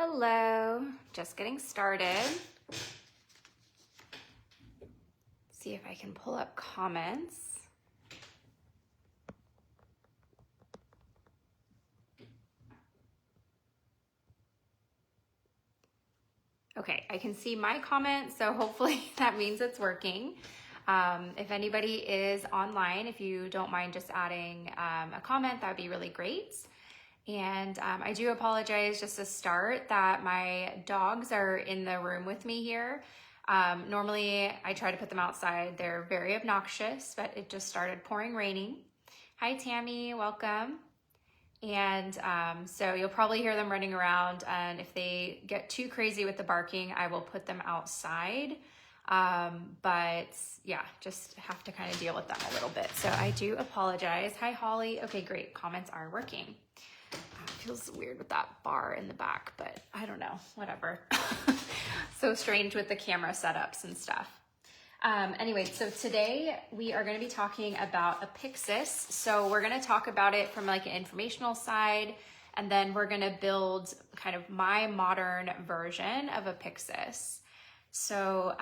Hello, just getting started. See if I can pull up comments. Okay, I can see my comment, so hopefully that means it's working. If anybody is online, if you don't mind just adding a comment, that would be really great. And I do apologize just to start that my dogs are in the room with me here. Normally I try to put them outside. They're very obnoxious, but it just started raining. Hi Tammy, welcome. And so you'll probably hear them running around, and if they get too crazy with the barking, I will put them outside. But yeah, just have to kind of deal with them a little bit. So I do apologize. Hi Holly. Okay, great. Comments are working. Feels weird with that bar in the back, but I don't know, whatever. So strange with the camera setups and stuff. Anyway, so today we are going to be talking about a Pyxis. So we're going to talk about it from like an informational side, and then we're going to build kind of my modern version of a Pyxis. So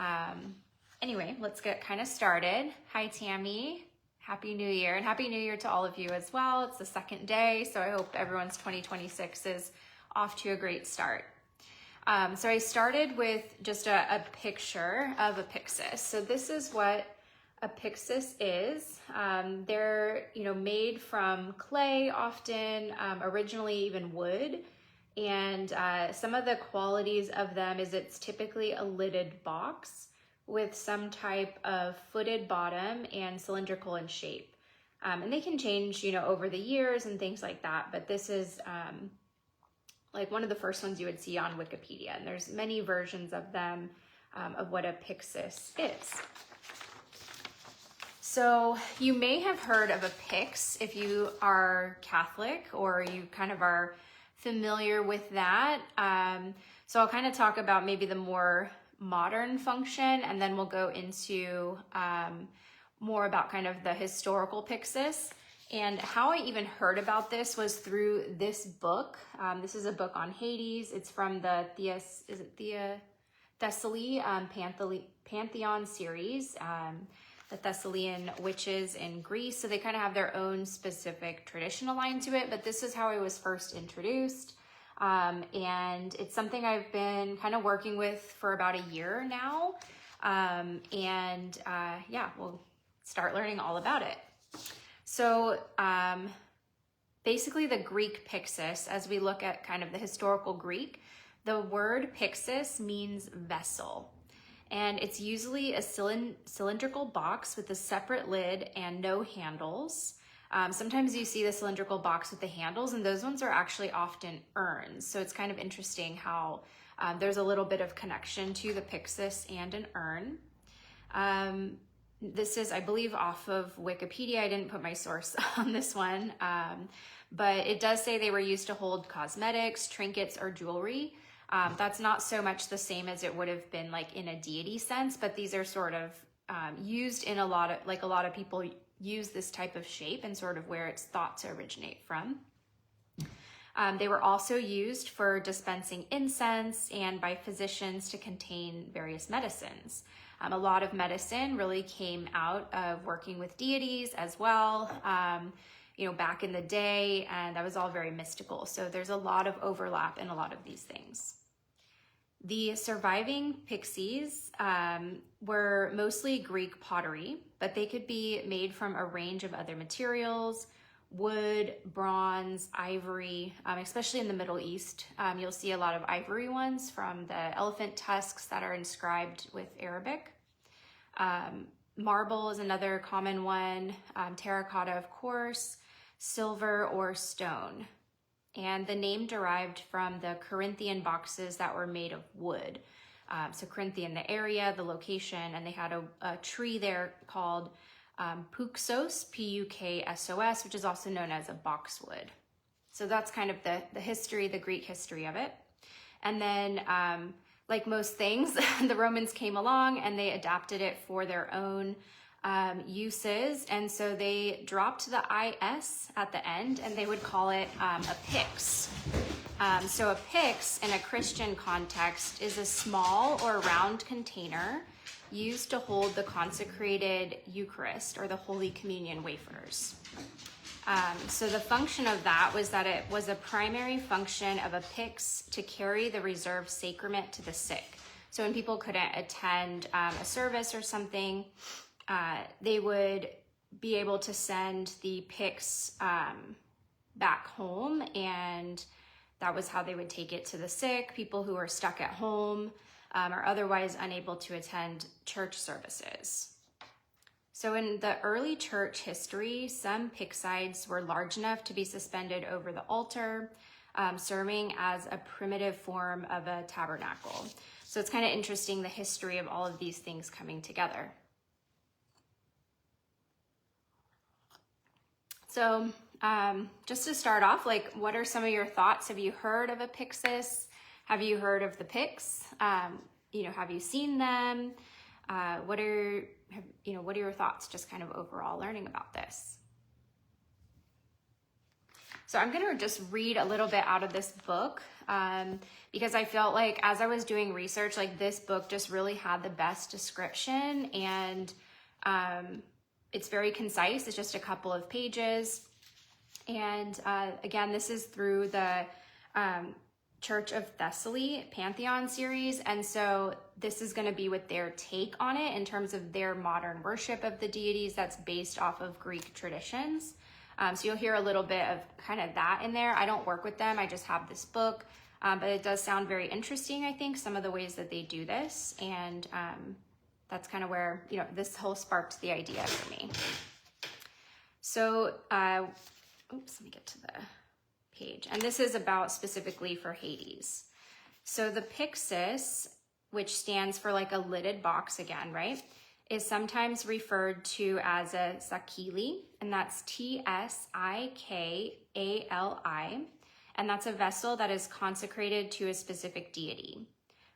anyway, let's get kind of started. Hi Tammy. Happy New Year, and Happy New Year to all of you as well. It's the second day, so I hope everyone's 2026 is off to a great start. So I started with just a picture of a Pyxis. So this is what a Pyxis is. They're made from clay often, originally even wood. And some of the qualities of them is it's typically a lidded box with some type of footed bottom and cylindrical in shape. And they can change, over the years and things like that. But this is like one of the first ones you would see on Wikipedia. And there's many versions of them, of what a Pyxis is. So you may have heard of a pyx if you are Catholic, or you kind of are familiar with that. So I'll kind of talk about maybe the more modern function, and then we'll go into more about kind of the historical Pyxis. And how I even heard about this was through this book. This is a book on Hades. It's from the Thessalian Pantheon series, the Thessalian witches in Greece. So they kind of have their own specific traditional line to it, but this is how I was first introduced. And it's something I've been kind of working with for about a year now. Yeah, we'll start learning all about it. So basically the Greek Pyxis, as we look at kind of the historical Greek, the word Pyxis means vessel. And it's usually a cylindrical box with a separate lid and no handles. Sometimes you see the cylindrical box with the handles, and those ones are actually often urns. So it's kind of interesting how there's a little bit of connection to the Pyxis and an urn. This is, I believe, off of Wikipedia. I didn't put my source on this one, but it does say they were used to hold cosmetics, trinkets, or jewelry. That's not so much the same as it would have been like in a deity sense, but these are sort of used in a lot of people use this type of shape and sort of where it's thought to originate from. They were also used for dispensing incense and by physicians to contain various medicines. A lot of medicine really came out of working with deities as well, back in the day, and that was all very mystical. So there's a lot of overlap in a lot of these things. The surviving Pyxis were mostly Greek pottery, but they could be made from a range of other materials: wood, bronze, ivory, especially in the Middle East. You'll see a lot of ivory ones from the elephant tusks that are inscribed with Arabic. Marble is another common one, terracotta, of course, silver or stone. And the name derived from the Corinthian boxes that were made of wood. So Corinthian, the area, the location, and they had a tree there called Pyxis, P-U-K-S-O-S, which is also known as a boxwood. So that's kind of the history, the Greek history of it. And then, like most things, the Romans came along and they adapted it for their own uses. And so they dropped the IS at the end and they would call it a pyx. So a pyx in a Christian context is a small or round container used to hold the consecrated Eucharist or the Holy Communion wafers. So the function of that was that it was a primary function of a pyx to carry the reserved sacrament to the sick. So when people couldn't attend a service or something, they would be able to send the pyx back home, and that was how they would take it to the sick, people who were stuck at home or otherwise unable to attend church services. So in the early church history, some pyxides were large enough to be suspended over the altar, serving as a primitive form of a tabernacle. So it's kind of interesting, the history of all of these things coming together. So just to start off, like, what are some of your thoughts? Have you heard of a Pyxis? Have you heard of the Pyx? Have you seen them? What are your thoughts just kind of overall learning about this? So I'm going to just read a little bit out of this book because I felt like as I was doing research, like this book just really had the best description, and it's very concise. It's just a couple of pages. And again, this is through the Church of Thessaly Pantheon series. And so this is going to be with their take on it in terms of their modern worship of the deities that's based off of Greek traditions. So you'll hear a little bit of kind of that in there. I don't work with them. I just have this book, but it does sound very interesting, I think, some of the ways that they do this. And that's kind of where, this whole sparked the idea for me. So, let me get to the page. And this is about specifically for Hades. So the Pyxis, which stands for like a lidded box again, right, is sometimes referred to as a sakili, and that's T-S-I-K-A-L-I. And that's a vessel that is consecrated to a specific deity.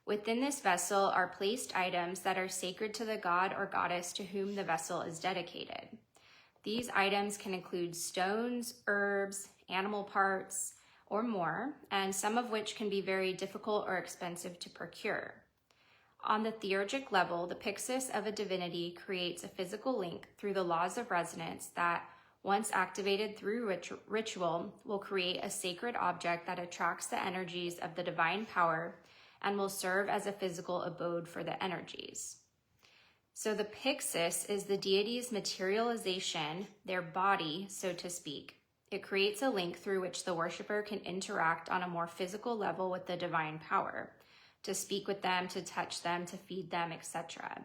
Within this vessel are placed items that are sacred to the god or goddess to whom the vessel is dedicated. These items can include stones, herbs, animal parts, or more, and some of which can be very difficult or expensive to procure. On the theurgic level, the pyxis of a divinity creates a physical link through the laws of resonance that, once activated through ritual, will create a sacred object that attracts the energies of the divine power and will serve as a physical abode for the energies. So the Pyxis is the deity's materialization, their body, so to speak. It creates a link through which the worshiper can interact on a more physical level with the divine power, to speak with them, to touch them, to feed them, etc.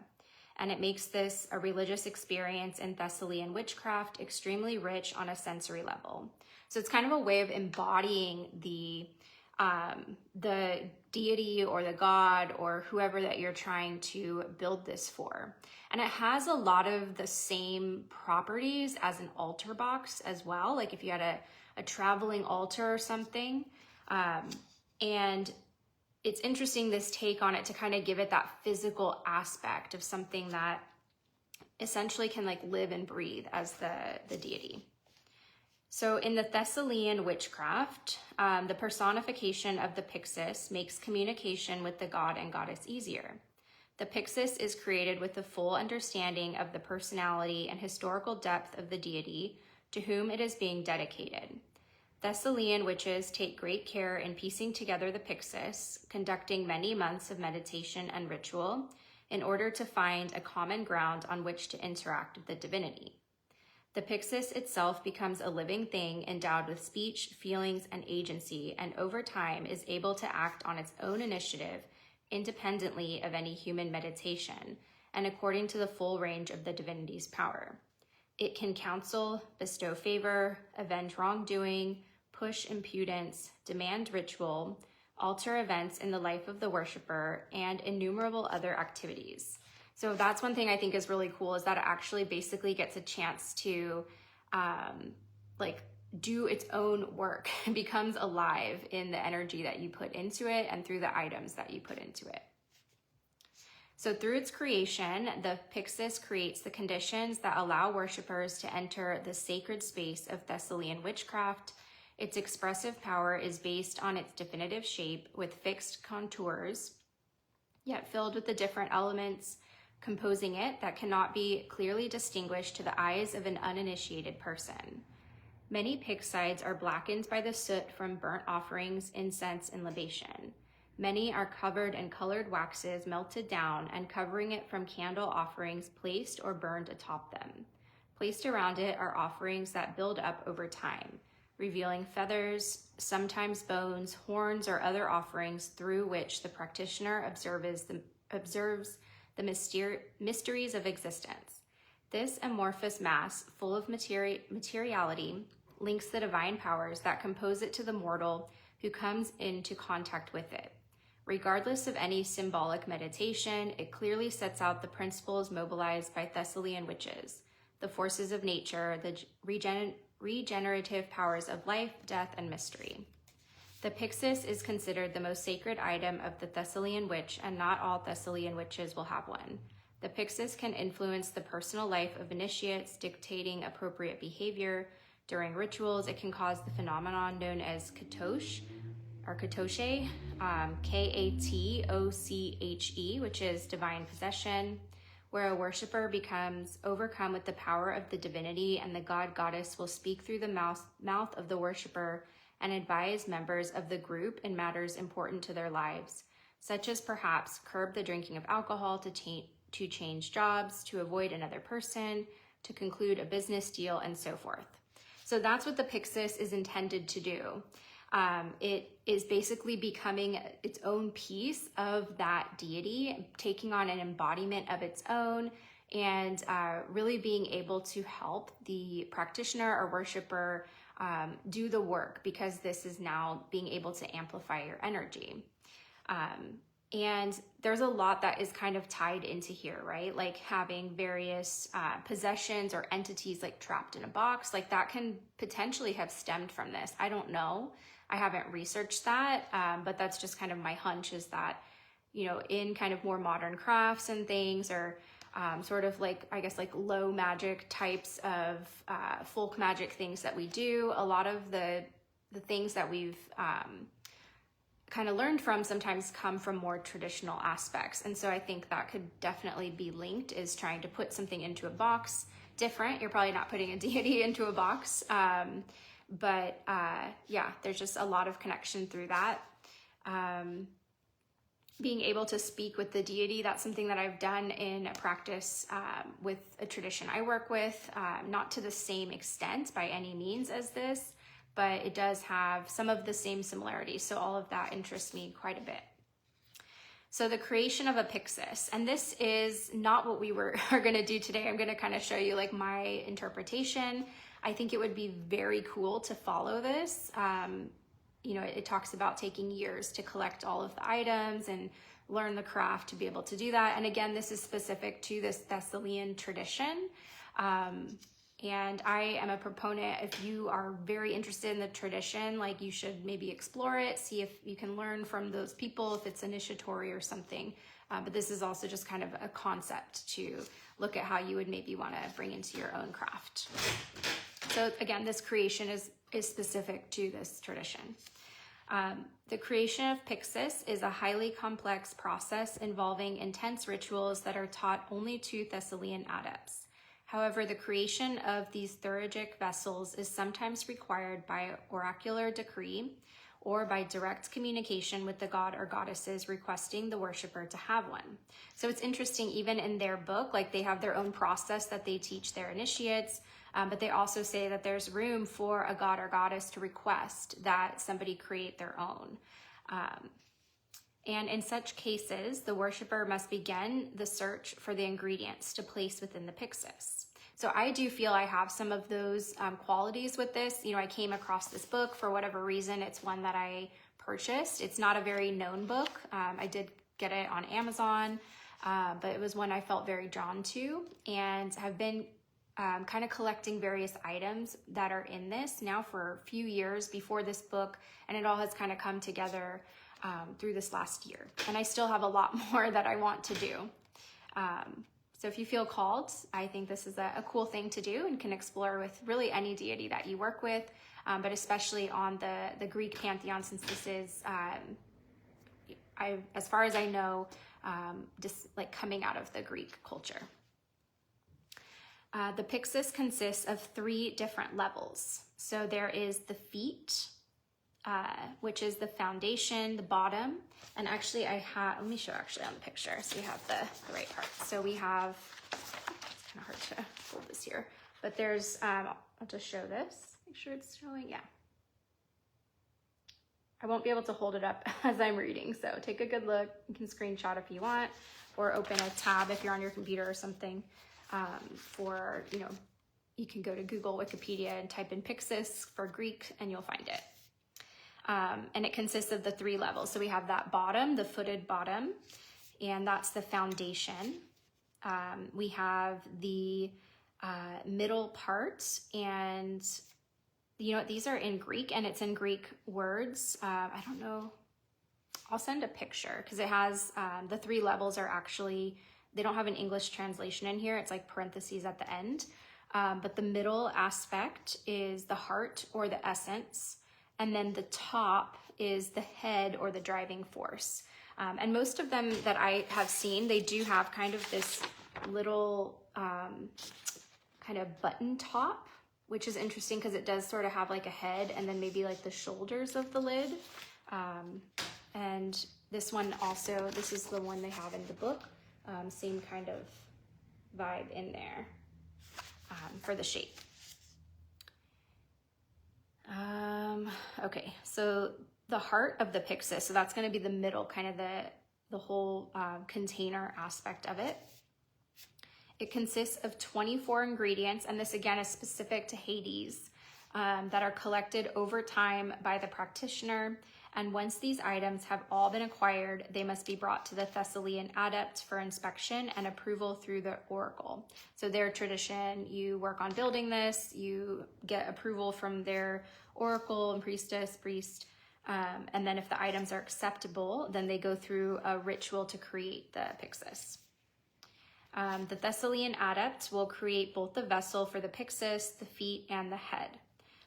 And it makes this a religious experience in Thessalian witchcraft extremely rich on a sensory level. So it's kind of a way of embodying the deity or the god or whoever that you're trying to build this for. And it has a lot of the same properties as an altar box as well, like if you had a traveling altar or something. And it's interesting, this take on it, to kind of give it that physical aspect of something that essentially can like live and breathe as the deity. So in the Thessalian witchcraft, the personification of the Pyxis makes communication with the god and goddess easier. The Pyxis is created with the full understanding of the personality and historical depth of the deity to whom it is being dedicated. Thessalian witches take great care in piecing together the Pyxis, conducting many months of meditation and ritual in order to find a common ground on which to interact with the divinity. The Pyxis itself becomes a living thing endowed with speech, feelings, and agency, and over time is able to act on its own initiative independently of any human meditation and according to the full range of the divinity's power. It can counsel, bestow favor, avenge wrongdoing, push impudence, demand ritual, alter events in the life of the worshiper, and innumerable other activities. So that's one thing I think is really cool, is that it actually basically gets a chance to do its own work. It becomes alive in the energy that you put into it and through the items that you put into it. So through its creation, the Pyxis creates the conditions that allow worshipers to enter the sacred space of Thessalian witchcraft Its expressive power is based on its definitive shape with fixed contours, yet filled with the different elements composing it that cannot be clearly distinguished to the eyes of an uninitiated person. Many Pyxides are blackened by the soot from burnt offerings, incense, and libation. Many are covered in colored waxes melted down and covering it from candle offerings placed or burned atop them. Placed around it are offerings that build up over time, revealing feathers, sometimes bones, horns, or other offerings through which the practitioner observes the mysteries of existence. This amorphous mass, full of materiality, links the divine powers that compose it to the mortal who comes into contact with it. Regardless of any symbolic meditation, it clearly sets out the principles mobilized by Thessalian witches, the forces of nature, the regenerative powers of life, death, and mystery. The Pyxis is considered the most sacred item of the Thessalian witch, and not all Thessalian witches will have one. The Pyxis can influence the personal life of initiates, dictating appropriate behavior. During rituals, it can cause the phenomenon known as katoche, or katoshe, K-A-T-O-C-H-E, which is divine possession, where a worshiper becomes overcome with the power of the divinity, and the god-goddess will speak through the mouth of the worshiper and advise members of the group in matters important to their lives, such as perhaps curb the drinking of alcohol, to change jobs, to avoid another person, to conclude a business deal, and so forth. So that's what the Pyxis is intended to do. It is basically becoming its own piece of that deity, taking on an embodiment of its own, and really being able to help the practitioner or worshiper do the work, because this is now being able to amplify your energy. And there's a lot that is kind of tied into here, right? Like having various possessions or entities like trapped in a box, like that can potentially have stemmed from this. I don't know. I haven't researched that, but that's just kind of my hunch, is that, you know, in kind of more modern crafts and things, or sort of like, I guess, like low magic types of folk magic things that we do, a lot of the things that we've kind of learned from sometimes come from more traditional aspects. And so I think that could definitely be linked, is trying to put something into a box different. You're probably not putting a deity into a box. But yeah, there's just a lot of connection through that. Being able to speak with the deity, that's something that I've done in a practice with a tradition I work with, not to the same extent by any means as this, but it does have some of the same similarities. So all of that interests me quite a bit. So the creation of a Pyxis, and this is not what we are going to do today. I'm going to kind of show you like my interpretation. I think it would be very cool to follow this. You know, it talks about taking years to collect all of the items and learn the craft to be able to do that. And again, this is specific to this Thessalian tradition. And I am a proponent. If you are very interested in the tradition, like, you should maybe explore it, see if you can learn from those people, if it's initiatory or something. But this is also just kind of a concept to look at how you would maybe want to bring into your own craft. So again, this creation is specific to this tradition. The creation of Pyxis is a highly complex process involving intense rituals that are taught only to Thessalian adepts. However, the creation of these theurgic vessels is sometimes required by oracular decree or by direct communication with the god or goddesses requesting the worshiper to have one. So it's interesting, even in their book, like they have their own process that they teach their initiates, but they also say that there's room for a god or goddess to request that somebody create their own. And in such cases, the worshiper must begin the search for the ingredients to place within the Pyxis. So I do feel I have some of those qualities with this. You know, I came across this book for whatever reason. It's one that I purchased. It's not a very known book. I did get it on Amazon, but it was one I felt very drawn to, and have been kind of collecting various items that are in this now for a few years before this book, and it all has kind of come together through this last year. And I still have a lot more that I want to do. So if you feel called, I think this is a cool thing to do and can explore with really any deity that you work with, but especially on the Greek pantheon, since this is, as far as I know, just like coming out of the Greek culture. The Pyxis consists of 3 different levels. So there is the feet, which is the foundation, the bottom. And actually let me show actually on the picture so you have the right part. So we have, it's kind of hard to hold this here, but there's, I'll just show this, make sure it's showing, yeah. I won't be able to hold it up as I'm reading, so take a good look. You can screenshot if you want, or open a tab if you're on your computer or something. You can go to Google, Wikipedia, and type in Pyxis for Greek, and you'll find it. And it consists of the 3 levels. So we have that bottom, the footed bottom, and that's the foundation. We have the middle part, and you know, these are in Greek, and it's in Greek words. I don't know. I'll send a picture because it has the 3 levels are actually, they don't have an English translation in here. It's like parentheses at the end. But the middle aspect is the heart or the essence. And then the top is the head or the driving force. And most of them that I have seen, they do have kind of this little kind of button top, which is interesting because it does sort of have like a head and then maybe like the shoulders of the lid. And this one also, this is the one they have in the book. Same kind of vibe in there for the shape. Okay, so the heart of the Pyxis, so that's going to be the middle, kind of the whole container aspect of it. It consists of 24 ingredients, and this again is specific to Hades, that are collected over time by the practitioner. And once these items have all been acquired, they must be brought to the Thessalian adept for inspection and approval through the oracle. So their tradition, you work on building this, you get approval from their oracle and priest, and then if the items are acceptable, then they go through a ritual to create the Pyxis. The Thessalian adept will create both the vessel for the Pyxis, the feet, and the head.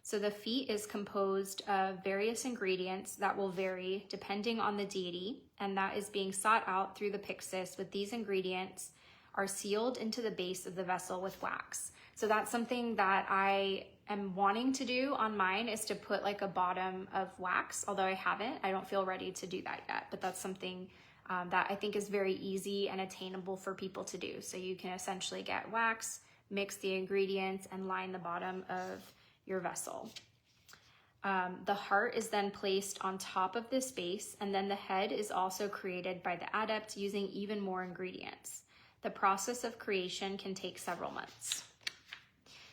So the feet is composed of various ingredients that will vary depending on the deity, and that is being sought out through the Pyxis. With these ingredients are sealed into the base of the vessel with wax. So that's something that I am wanting to do on mine, is to put like a bottom of wax, although I haven't. I don't feel ready to do that yet, but that's something that I think is very easy and attainable for people to do. So you can essentially get wax, mix the ingredients, and line the bottom of your vessel. The heart is then placed on top of this base, and then the head is also created by the adept using even more ingredients. The process of creation can take several months.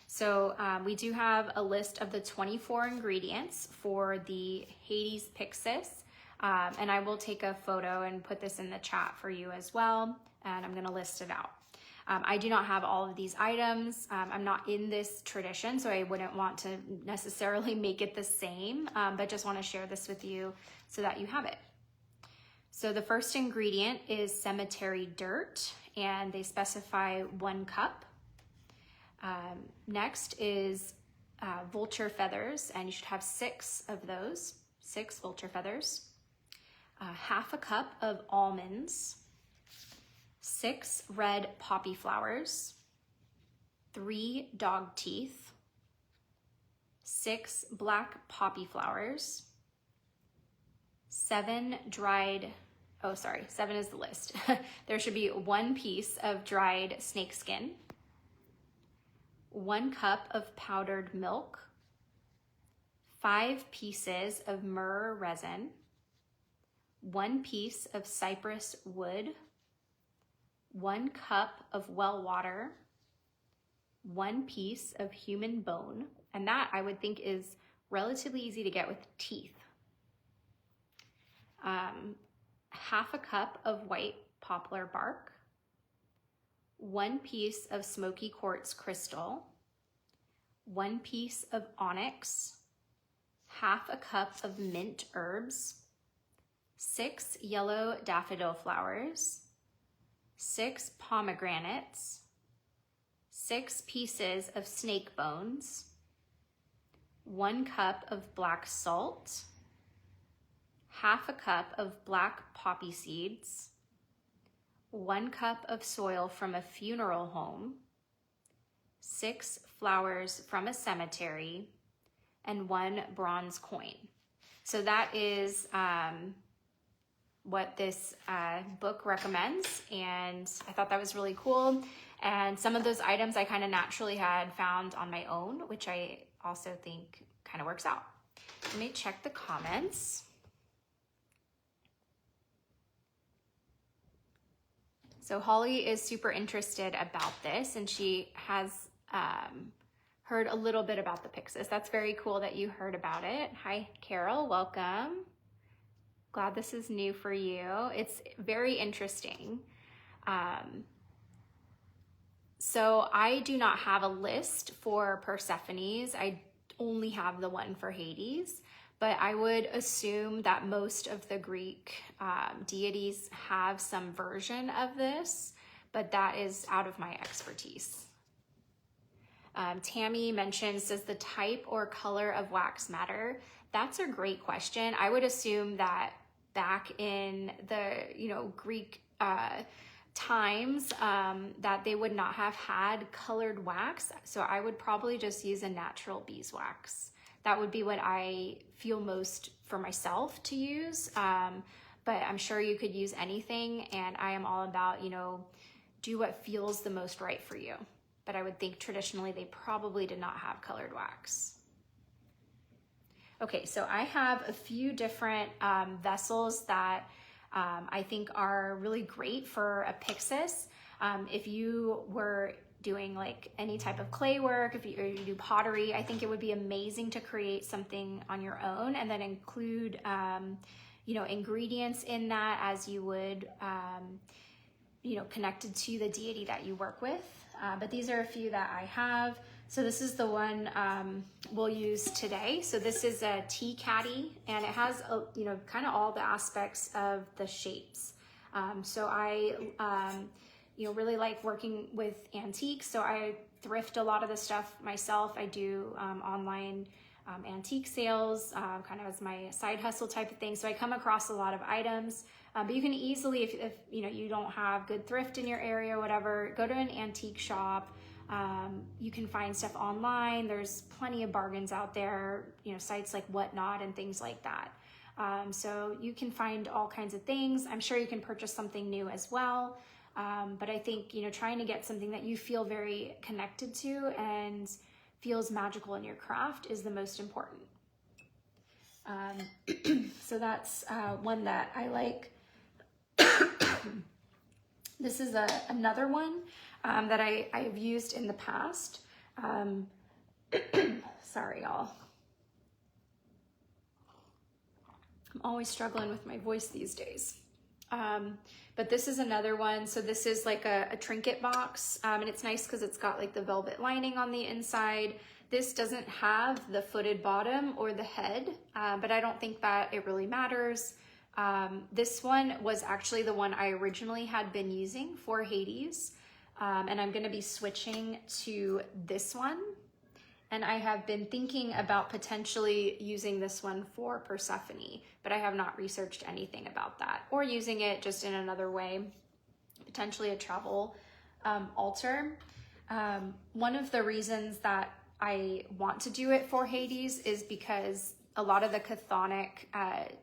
So we do have a list of the 24 ingredients for the Hades Pyxis, and I will take a photo and put this in the chat for you as well, and I'm gonna list it out. I do not have all of these items. I'm not in this tradition, so I wouldn't want to necessarily make it the same, but just want to share this with you so that you have it. So the first ingredient is cemetery dirt, and they specify 1 cup. Next is vulture feathers, and you should have 6 of those, 6 vulture feathers. Half a cup of almonds. 6 red poppy flowers, 3 dog teeth, 6 black poppy flowers, 7 dried, 7 is the list. There should be 1 piece of dried snake skin, 1 cup of powdered milk, 5 pieces of myrrh resin, 1 piece of cypress wood, 1 cup of well water, 1 piece of human bone, and that I would think is relatively easy to get with teeth. Half a cup of white poplar bark, 1 piece of smoky quartz crystal, 1 piece of onyx, half a cup of mint herbs, 6 yellow daffodil flowers, 6 pomegranates, 6 pieces of snake bones, 1 cup of black salt, half a cup of black poppy seeds, 1 cup of soil from a funeral home, 6 flowers from a cemetery, and 1 bronze coin. So that is what this book recommends, and I thought that was really cool. And some of those items I kind of naturally had found on my own, which I also think kind of works out. Let me check the comments. So Holly is super interested about this, and she has heard a little bit about the Pyxis. That's very cool that you heard about it. Hi, Carol, welcome. Glad this is new for you. It's very interesting. So I do not have a list for Persephone's. I only have the one for Hades, but I would assume that most of the Greek deities have some version of this, but that is out of my expertise. Tammy mentions, does the type or color of wax matter? That's a great question. I would assume that back in the Greek times that they would not have had colored wax. So I would probably just use a natural beeswax. That would be what I feel most for myself to use. But I'm sure you could use anything, and I am all about, do what feels the most right for you. But I would think traditionally they probably did not have colored wax. Okay, so I have a few different vessels that I think are really great for a Pyxis. If you were doing like any type of clay work, if you do pottery, I think it would be amazing to create something on your own and then include ingredients in that as you would connected to the deity that you work with. But these are a few that I have. So this is the one we'll use today. So this is a tea caddy, and it has kind of all the aspects of the shapes. So I really like working with antiques. So I thrift a lot of the stuff myself. I do online antique sales, kind of as my side hustle type of thing. So I come across a lot of items. But you can easily, if you don't have good thrift in your area or whatever, go to an antique shop. You can find stuff online. There's plenty of bargains out there, sites like Whatnot and things like that. So you can find all kinds of things. I'm sure you can purchase something new as well. But I think, trying to get something that you feel very connected to and feels magical in your craft is the most important. So that's one that I like. This is another one that I've used in the past. Sorry, y'all. I'm always struggling with my voice these days. But this is another one. So this is like a trinket box, and it's nice because it's got like the velvet lining on the inside. This doesn't have the footed bottom or the head, but I don't think that it really matters. This one was actually the one I originally had been using for Hades, and I'm going to be switching to this one. And I have been thinking about potentially using this one for Persephone, but I have not researched anything about that, or using it just in another way, potentially a travel altar. One of the reasons that I want to do it for Hades is because a lot of the chthonic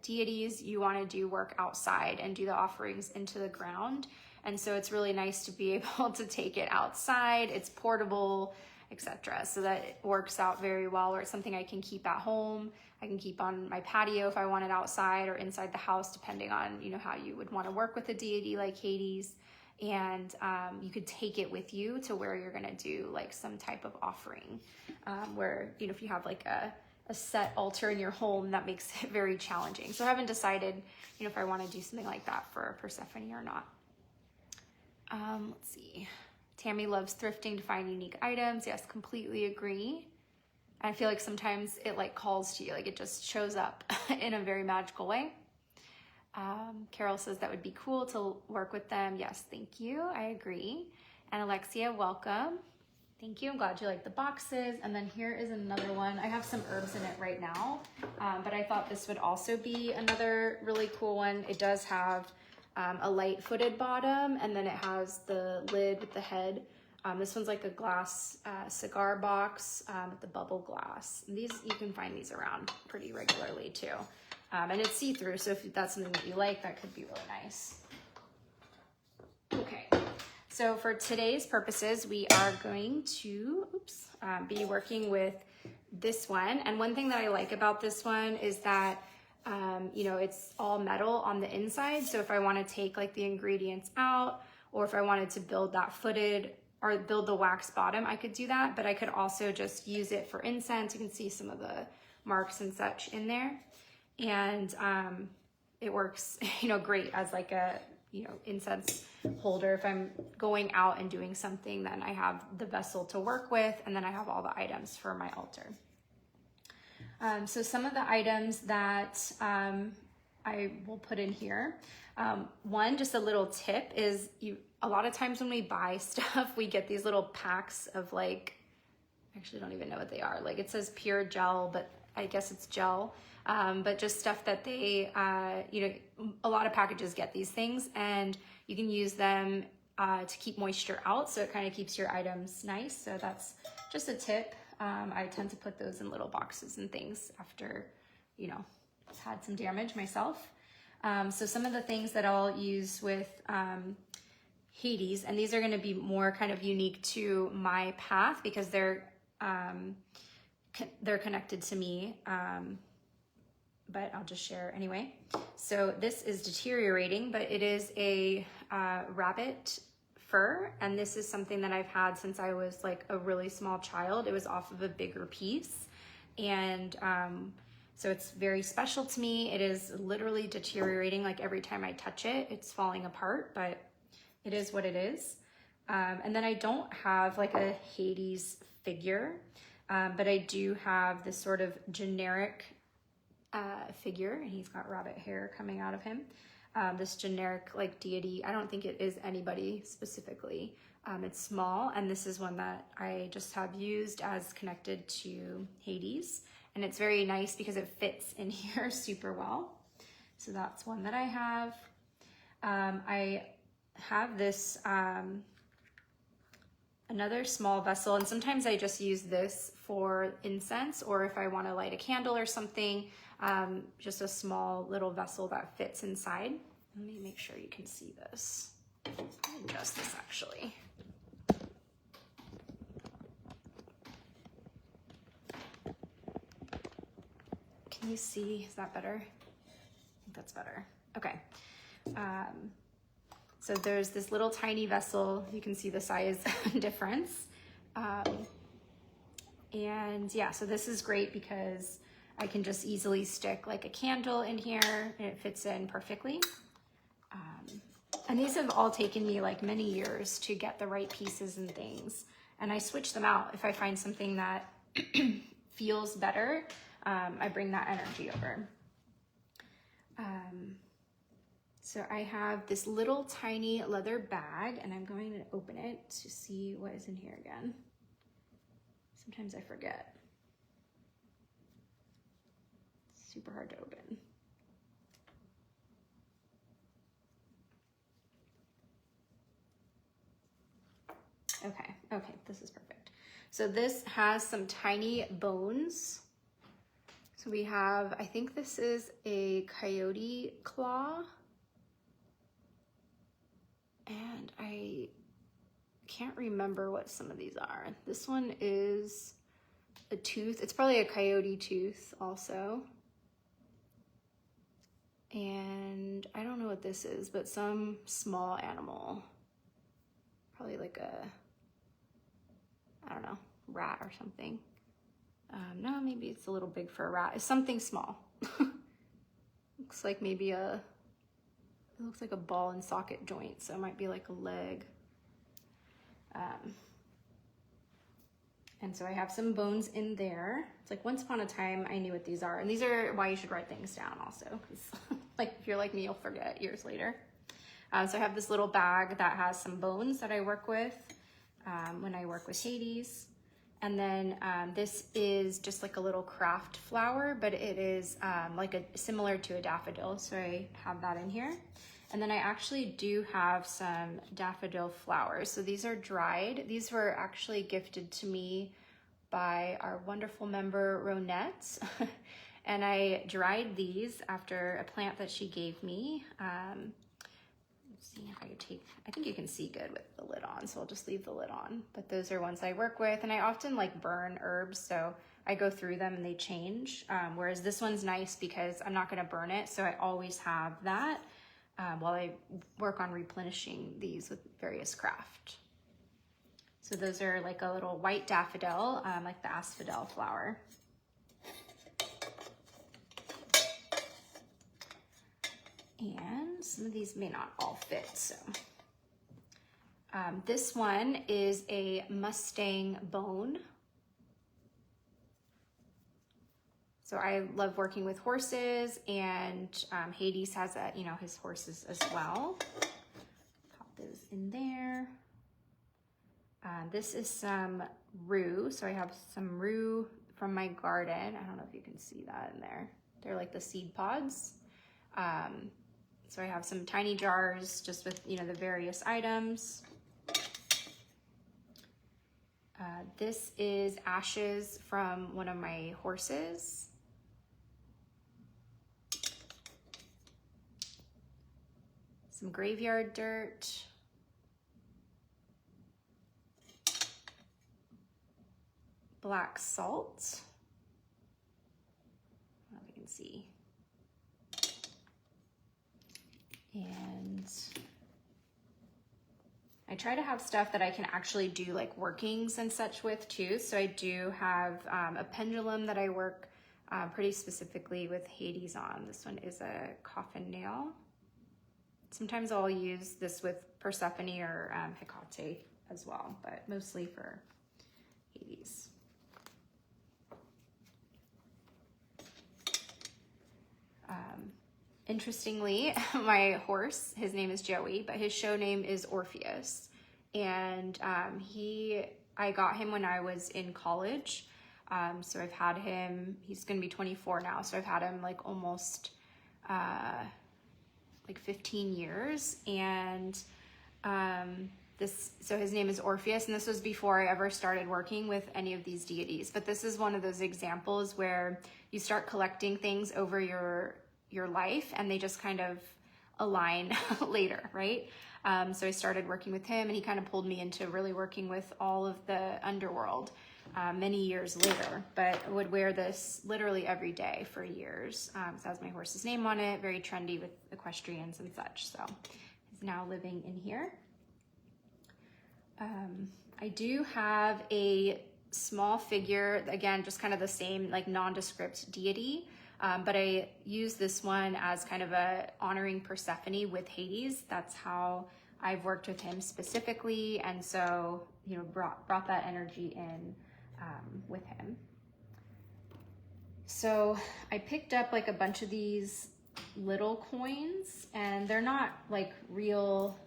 deities, you want to do work outside and do the offerings into the ground. And so it's really nice to be able to take it outside. It's portable, etc. So that it works out very well, or it's something I can keep at home. I can keep on my patio if I want it outside, or inside the house, depending on how you would want to work with a deity like Hades. And you could take it with you to where you're going to do like some type of offering, where if you have like a set altar in your home, that makes it very challenging. So I haven't decided, if I want to do something like that for Persephone or not. Let's see. Tammy loves thrifting to find unique items. Yes, completely agree. I feel like sometimes it like calls to you, like it just shows up in a very magical way. Carol says that would be cool to work with them. Yes, thank you. I agree. And Alexia, welcome. Thank you. I'm glad you like the boxes. And then here is another one. I have some herbs in it right now, but I thought this would also be another really cool one. It does have a light-footed bottom, and then it has the lid with the head. This one's like a glass cigar box with the bubble glass. And these, you can find these around pretty regularly too. And it's see-through, so if that's something that you like, that could be really nice. Okay, so for today's purposes, we are going to be working with this one. And one thing that I like about this one is that, you know, it's all metal on the inside. So if I want to take like the ingredients out, or if I wanted to build that footed or build the wax bottom, I could do that. But I could also just use it for incense. You can see some of the marks and such in there. And it works, you know, great as like a, you know, incense holder. If I'm going out and doing something, then I have the vessel to work with, and then I have all the items for my altar. So some of the items that I will put in here. One, just a little tip is a lot of times when we buy stuff, we get these little packs of like, I actually don't even know what they are. Like it says pure gel, but I guess it's gel. But just stuff that they, you know, a lot of packages get these things, and you can use them to keep moisture out, so it kind of keeps your items nice. So that's just a tip. I tend to put those in little boxes and things after, you know, I've had some damage myself. So some of the things that I'll use with Hades, and these are going to be more kind of unique to my path because they're connected to me. But I'll just share anyway. So this is deteriorating, but it is a rabbit fur, and this is something that I've had since I was like a really small child. It was off of a bigger piece, and so it's very special to me. It is literally deteriorating. Like every time I touch it, it's falling apart, but it is what it is. And then I don't have like a Hades figure, but I do have this sort of generic figure, and he's got rabbit hair coming out of him. This generic like deity. I don't think it is anybody specifically. It's small, and this is one that I just have used as connected to Hades, and it's very nice because it fits in here super well. So that's one that I have. I have this another small vessel, and sometimes I just use this for incense, or if I want to light a candle or something, just a small little vessel that fits inside. Let me make sure you can see this. Adjust this actually. Can you see? Is that better? I think that's better. Okay. So there's this little tiny vessel. You can see the size difference. And yeah, so this is great because I can just easily stick like a candle in here and it fits in perfectly. And these have all taken me like many years to get the right pieces and things. And I switch them out if I find something that feels better. I bring that energy over. So I have this little tiny leather bag, and I'm going to open it to see what is in here again. Sometimes I forget. It's super hard to open. Okay, this is perfect. So this has some tiny bones. So we have, I think this is a coyote claw. And I can't remember what some of these are. This one is a tooth. It's probably a coyote tooth also. And I don't know what this is, but some small animal. Probably like a, I don't know, rat or something. No, maybe it's a little big for a rat. It's something small. Looks like maybe it looks like a ball and socket joint, so it might be like a leg. And so I have some bones in there. It's like once upon a time I knew what these are, and these are why you should write things down also, because Like if you're like me, you'll forget years later. So I have this little bag that has some bones that I work with when I work with Hades. And then this is just like a little craft flower, but it is like similar to a daffodil. So I have that in here. And then I actually do have some daffodil flowers. So these are dried. These were actually gifted to me by our wonderful member, Ronette. And I dried these after a plant that she gave me. Let's see if I could I think you can see good with the lid on, so I'll just leave the lid on. But those are ones I work with, and I often like burn herbs, so I go through them and they change. Whereas this one's nice because I'm not gonna burn it, so I always have that while I work on replenishing these with various craft. So those are like a little white daffodil, like the asphodel flower. And some of these may not all fit, so. This one is a Mustang bone. So I love working with horses, and Hades has his horses as well. Pop those in there. This is some rue. So I have some rue from my garden. I don't know if you can see that in there. They're like the seed pods. So I have some tiny jars just with, the various items. This is ashes from one of my horses. Some graveyard dirt. Black salt. I don't know if you can see. And I try to have stuff that I can actually do like workings and such with too. So I do have a pendulum that I work pretty specifically with Hades on. This one is a coffin nail. Sometimes I'll use this with Persephone or Hecate as well, but mostly for Hades. Interestingly, my horse, his name is Joey, but his show name is Orpheus. And I got him when I was in college. So I've had him, he's gonna be 24 now. So I've had him like almost like 15 years. And so his name is Orpheus, and this was before I ever started working with any of these deities. But this is one of those examples where you start collecting things over your life and they just kind of align later, right? So I started working with him, and he kind of pulled me into really working with all of the underworld many years later. But I would wear this literally every day for years. It has my horse's name on it, very trendy with equestrians and such. So he's now living in here. I do have a small figure, again, just kind of the same like nondescript deity. But I use this one as kind of honoring Persephone with Hades. That's how I've worked with him specifically. And so, brought that energy in with him. So I picked up like a bunch of these little coins, and they're not like real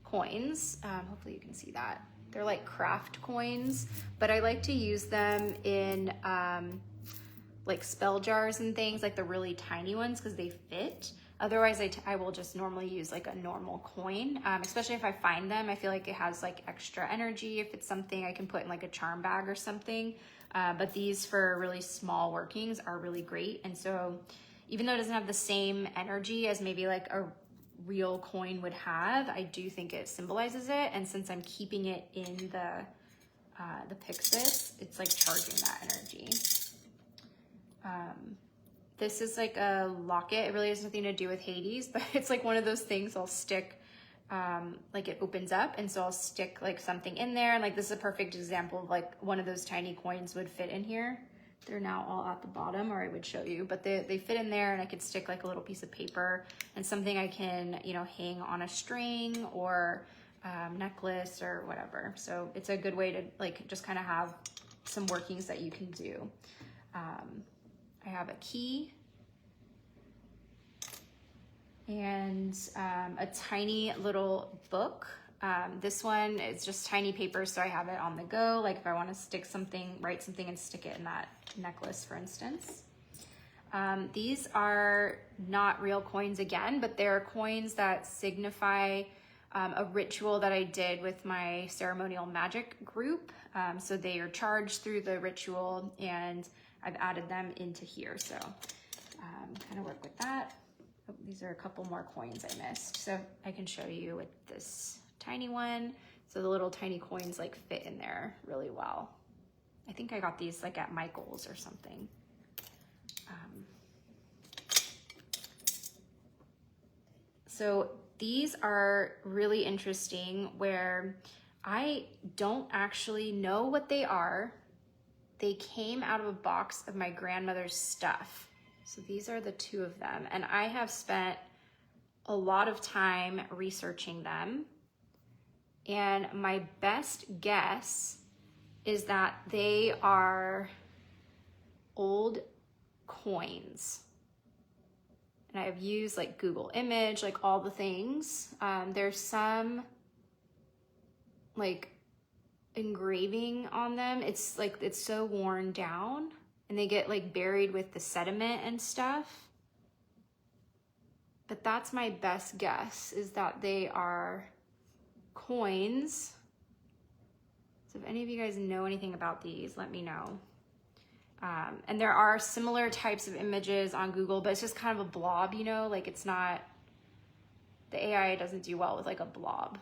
coins. Hopefully you can see that. They're like craft coins, but I like to use them in like spell jars and things, like the really tiny ones, because they fit. Otherwise, I will just normally use like a normal coin, especially if I find them. I feel like it has like extra energy if it's something I can put in like a charm bag or something. But these for really small workings are really great. And so even though it doesn't have the same energy as maybe like a real coin would have, I do think it symbolizes it. And since I'm keeping it in the Pyxis, it's like charging that energy. This is like a locket. It really has nothing to do with Hades, but it's like one of those things I'll stick, like it opens up, and so I'll stick like something in there. And like this is a perfect example of like one of those tiny coins would fit in here. They're now all at the bottom, or I would show you, but they fit in there, and I could stick like a little piece of paper and something I can, hang on a string or necklace or whatever. So it's a good way to like just kind of have some workings that you can do. I have a key. and a tiny little book. This one is just tiny paper, so I have it on the go. Like if I want to stick something, write something and stick it in that necklace, for instance. These are not real coins again, but they're coins that signify a ritual that I did with my ceremonial magic group. So they are charged through the ritual, and I've added them into here. So kind of work with that. Oh, these are a couple more coins I missed. So I can show you with this tiny one. So the little tiny coins like fit in there really well. I think I got these like at Michael's or something. So these are really interesting where I don't actually know what they are. They came out of a box of my grandmother's stuff. So these are the two of them. And I have spent a lot of time researching them. And my best guess is that they are old coins. And I've used like Google image, like all the things. There's some like engraving on them. It's like, it's so worn down and they get like buried with the sediment and stuff. But that's my best guess, is that they are coins. So if any of you guys know anything about these, let me know. And there are similar types of images on Google, but it's just kind of a blob, you know, like it's not, the AI doesn't do well with like a blob.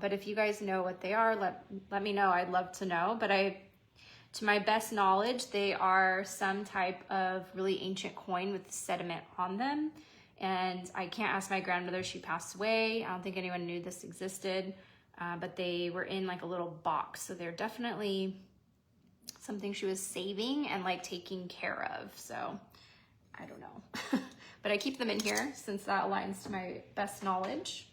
But if you guys know what they are, let me know. I'd love to know. But to my best knowledge, they are some type of really ancient coin with sediment on them. And I can't ask my grandmother, she passed away. I don't think anyone knew this existed, but they were in like a little box. So they're definitely something she was saving and like taking care of. So I don't know, but I keep them in here since that aligns to my best knowledge.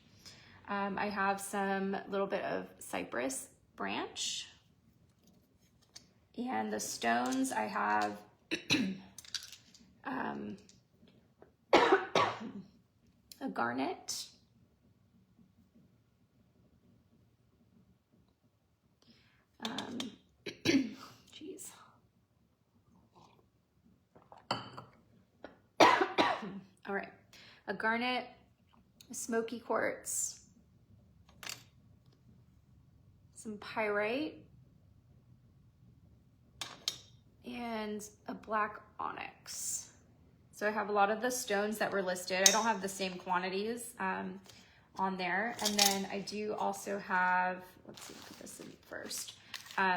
I have some little bit of cypress branch, and the stones I have a garnet, geez. All right, a garnet, a smoky quartz, some pyrite, and a black onyx. So I have a lot of the stones that were listed. I don't have the same quantities on there. And then I do also have, let's see, put this in first,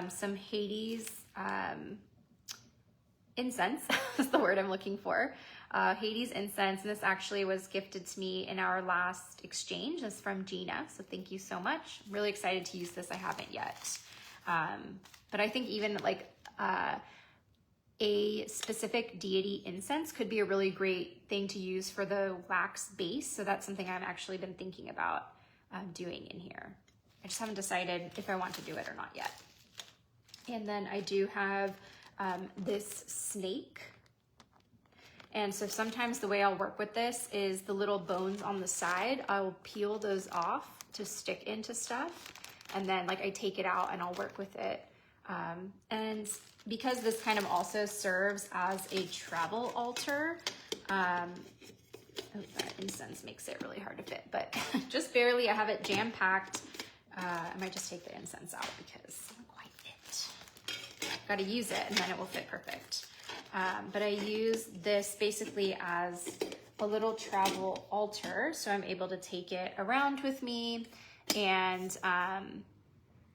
some Hades incense is the word I'm looking for. Hades incense, and this actually was gifted to me in our last exchange. This is from Gina, so thank you so much. I'm really excited to use this. I haven't yet. But I think even like a specific deity incense could be a really great thing to use for the wax base. So that's something I've actually been thinking about doing in here. I just haven't decided if I want to do it or not yet. And then I do have this snake. And so sometimes the way I'll work with this is the little bones on the side, I'll peel those off to stick into stuff. And then like I take it out and I'll work with it. And because this kind of also serves as a travel altar, oh, that incense makes it really hard to fit, but just barely, I have it jam-packed. I might just take the incense out because it doesn't quite fit. Got to use it and then it will fit perfect. But I use this basically as a little travel altar, so I'm able to take it around with me, and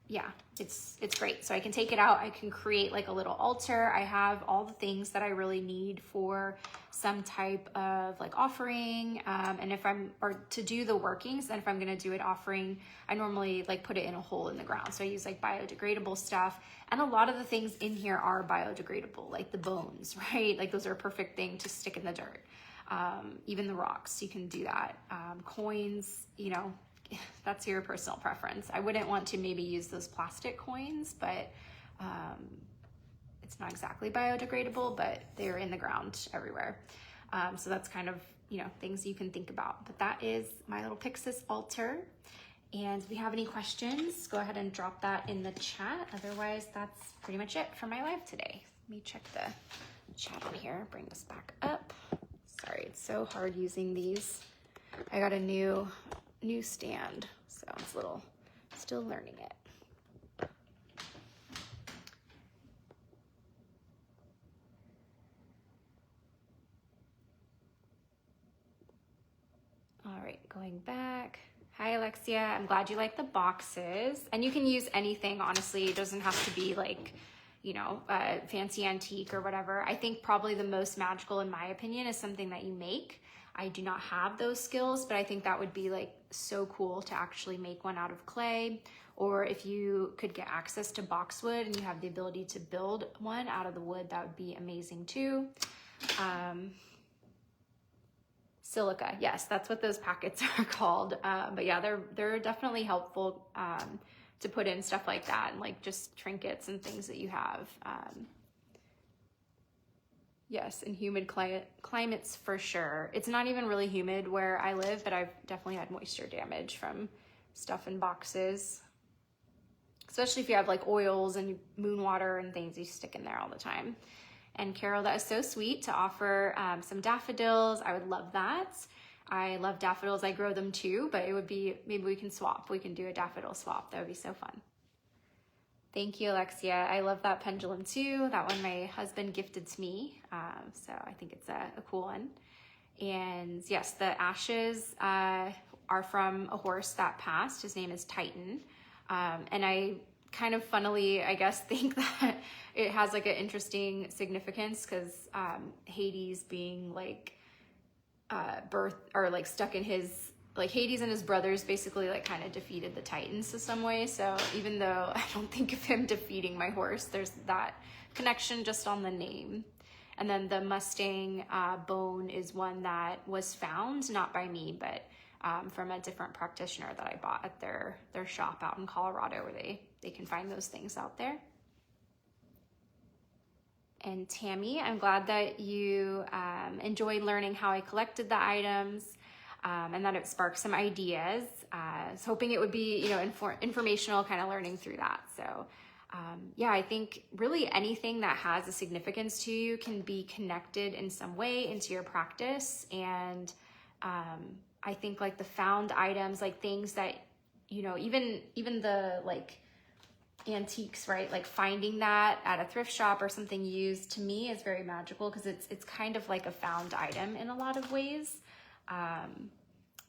yeah, it's great. So I can take it out, I can create like a little altar. I have all the things that I really need for some type of like offering. And if I'm, or to do the workings, and if I'm gonna do an offering, I normally like put it in a hole in the ground. So I use like biodegradable stuff. And a lot of the things in here are biodegradable, like the bones, right? Like those are a perfect thing to stick in the dirt. Even the rocks, you can do that. Coins, you know, that's your personal preference. I wouldn't want to maybe use those plastic coins, but it's not exactly biodegradable, but they're in the ground everywhere. So that's kind of, you know, things you can think about. But that is my little Pyxis altar. And if you have any questions, go ahead and drop that in the chat. Otherwise, that's pretty much it for my live today. Let me check the chat on here, bring this back up. Sorry, it's so hard using these. I got a new stand, so it's a little, still learning it. All right, going back. Hi, Alexia. I'm glad you like the boxes. And you can use anything, honestly. It doesn't have to be like, you know, a fancy antique or whatever. I think probably the most magical, in my opinion, is something that you make. I do not have those skills, but I think that would be like so cool to actually make one out of clay. Or if you could get access to boxwood and you have the ability to build one out of the wood, that would be amazing too. Silica, yes, that's what those packets are called. But yeah, they're definitely helpful to put in stuff like that, and like just trinkets and things that you have. Yes, in humid climates for sure. It's not even really humid where I live, but I've definitely had moisture damage from stuff in boxes. Especially if you have like oils and moon water and things you stick in there all the time. And Carol, that is so sweet to offer some daffodils. I would love that. I love daffodils. I grow them too, but it would be, maybe we can swap. We can do a daffodil swap. That would be so fun. Thank you, Alexia. I love that pendulum too. That one my husband gifted to me. So I think it's a cool one. And yes, the ashes are from a horse that passed. His name is Titan. And I kind of funnily, I guess, think that it has like an interesting significance because Hades being like birth or like stuck in his, like Hades and his brothers basically like kind of defeated the Titans in some way. So even though I don't think of him defeating my horse, there's that connection just on the name. And then the Mustang bone is one that was found, not by me, but from a different practitioner that I bought at their shop out in Colorado, where they can find those things out there. And Tammy, I'm glad that you enjoyed learning how I collected the items and that it sparked some ideas. I was hoping it would be, you know, informational, kind of learning through that. So yeah, I think really anything that has a significance to you can be connected in some way into your practice. And I think like the found items, like things that, you know, even the like antiques, right? Like finding that at a thrift shop or something used, to me is very magical because it's kind of like a found item in a lot of ways.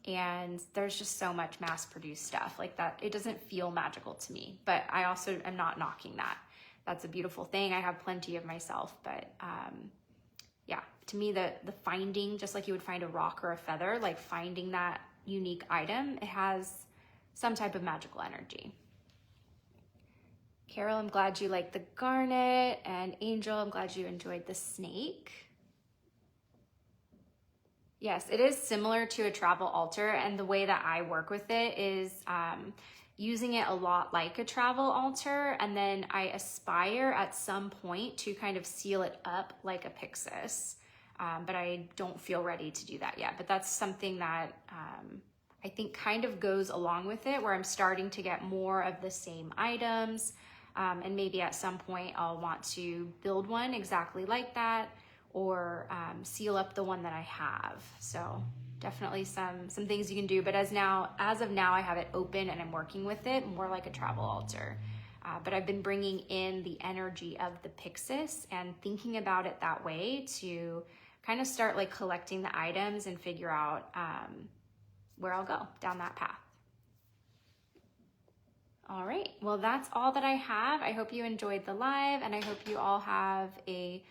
And there's just so much mass produced stuff like that. It doesn't feel magical to me, but I also am not knocking that. That's a beautiful thing. I have plenty of myself, but yeah, to me, the finding, just like you would find a rock or a feather, like finding that unique item, it has some type of magical energy. Carol, I'm glad you liked the garnet, and Angel, I'm glad you enjoyed the snake. Yes, it is similar to a travel altar, and the way that I work with it is using it a lot like a travel altar, and then I aspire at some point to kind of seal it up like a Pyxis, but I don't feel ready to do that yet. But that's something that I think kind of goes along with it, where I'm starting to get more of the same items, and maybe at some point I'll want to build one exactly like that, or seal up the one that I have. So definitely some things you can do, but as of now, I have it open and I'm working with it more like a travel altar. But I've been bringing in the energy of the Pyxis and thinking about it that way to kind of start like collecting the items and figure out where I'll go down that path. All right, well, that's all that I have. I hope you enjoyed the live, and I hope you all have a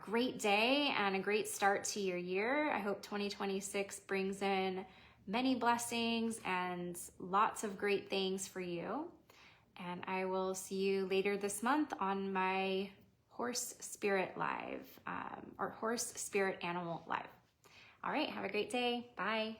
great day and a great start to your year. I hope 2026 brings in many blessings and lots of great things for you. And I will see you later this month on my Horse Spirit Live, or Horse Spirit Animal Live. All right, have a great day. Bye.